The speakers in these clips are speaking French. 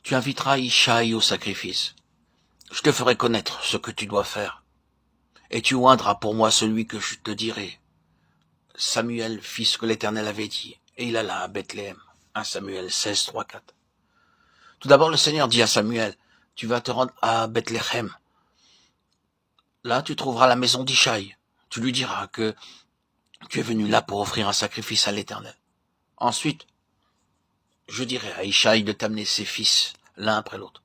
Tu inviteras Ishaï au sacrifice. Je te ferai connaître ce que tu dois faire. Et tu oindras pour moi celui que je te dirai. Samuel fit ce que l'Éternel avait dit, et il alla à Bethléem. 1 Samuel 16, 3, 4. Tout d'abord, le Seigneur dit à Samuel, tu vas te rendre à Bethléem. Là, tu trouveras la maison d'Ishaï. Tu lui diras que tu es venu là pour offrir un sacrifice à l'Éternel. Ensuite, je dirai à Ishaï de t'amener ses fils, l'un après l'autre.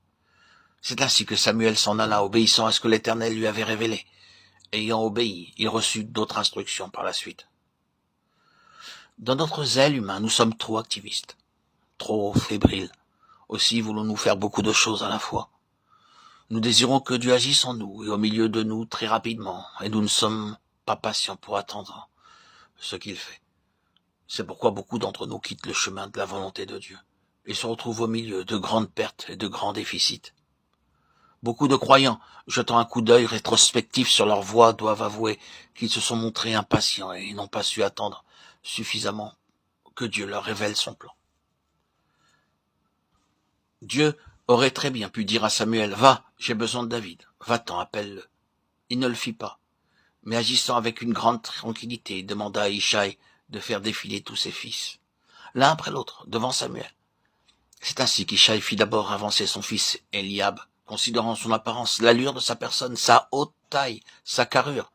C'est ainsi que Samuel s'en alla, obéissant à ce que l'Éternel lui avait révélé. Ayant obéi, il reçut d'autres instructions par la suite. Dans notre zèle humain, nous sommes trop activistes, trop fébriles. Aussi voulons-nous faire beaucoup de choses à la fois. Nous désirons que Dieu agisse en nous et au milieu de nous très rapidement, et nous ne sommes pas patients pour attendre ce qu'il fait. C'est pourquoi beaucoup d'entre nous quittent le chemin de la volonté de Dieu et se retrouvent au milieu de grandes pertes et de grands déficits. Beaucoup de croyants, jetant un coup d'œil rétrospectif sur leur voie, doivent avouer qu'ils se sont montrés impatients et n'ont pas su attendre suffisamment que Dieu leur révèle son plan. Dieu aurait très bien pu dire à Samuel, « Va, j'ai besoin de David, va-t'en, appelle-le. » Il ne le fit pas, mais agissant avec une grande tranquillité, il demanda à Ishaï de faire défiler tous ses fils, l'un après l'autre, devant Samuel. C'est ainsi qu'Ishaï fit d'abord avancer son fils Eliab, considérant son apparence, l'allure de sa personne, sa haute taille, sa carrure.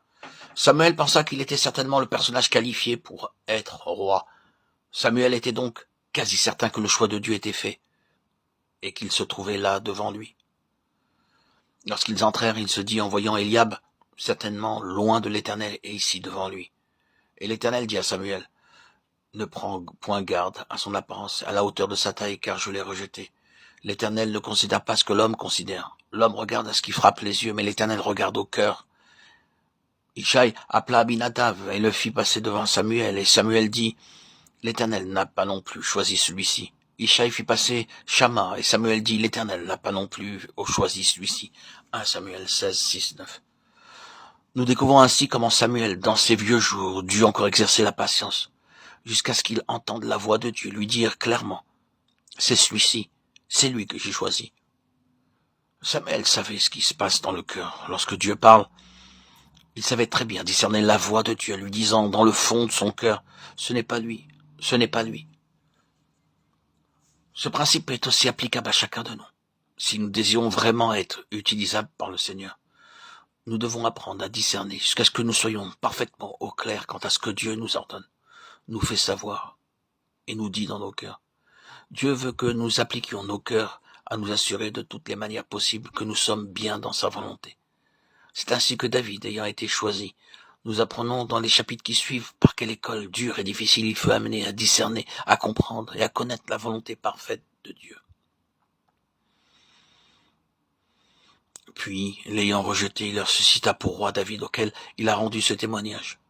Samuel pensa qu'il était certainement le personnage qualifié pour être roi. Samuel était donc quasi certain que le choix de Dieu était fait, et qu'il se trouvait là devant lui. Lorsqu'ils entrèrent, il se dit en voyant Eliab, certainement loin de l'Éternel et ici devant lui. Et l'Éternel dit à Samuel, ne prends point garde à son apparence, à la hauteur de sa taille, car je l'ai rejeté. L'Éternel ne considère pas ce que l'homme considère. L'homme regarde à ce qui frappe les yeux, mais l'Éternel regarde au cœur. Ishaï appela Abinadab et le fit passer devant Samuel, et Samuel dit, l'Éternel n'a pas non plus choisi celui-ci. Ishaï fit passer Shama, et Samuel dit, l'Éternel n'a pas non plus choisi celui-ci. 1 Samuel 16, 6, 9. Nous découvrons ainsi comment Samuel, dans ses vieux jours, dut encore exercer la patience, jusqu'à ce qu'il entende la voix de Dieu lui dire clairement, c'est celui-ci, c'est lui que j'ai choisi. Samuel savait ce qui se passe dans le cœur. Lorsque Dieu parle, il savait très bien discerner la voix de Dieu, lui disant dans le fond de son cœur, ce n'est pas lui, ce n'est pas lui. Ce principe est aussi applicable à chacun de nous. Si nous désirons vraiment être utilisables par le Seigneur, nous devons apprendre à discerner jusqu'à ce que nous soyons parfaitement au clair quant à ce que Dieu nous ordonne, nous fait savoir et nous dit dans nos cœurs. Dieu veut que nous appliquions nos cœurs à nous assurer de toutes les manières possibles que nous sommes bien dans sa volonté. C'est ainsi que David, ayant été choisi, nous apprenons dans les chapitres qui suivent par quelle école dure et difficile il fut amené à discerner, à comprendre et à connaître la volonté parfaite de Dieu. Puis, l'ayant rejeté, il ressuscita pour roi David, auquel il a rendu ce témoignage.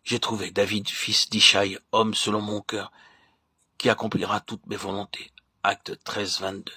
J'ai trouvé David, fils d'Ishaï, homme selon mon cœur, qui accomplira toutes mes volontés. Acte 13, 22.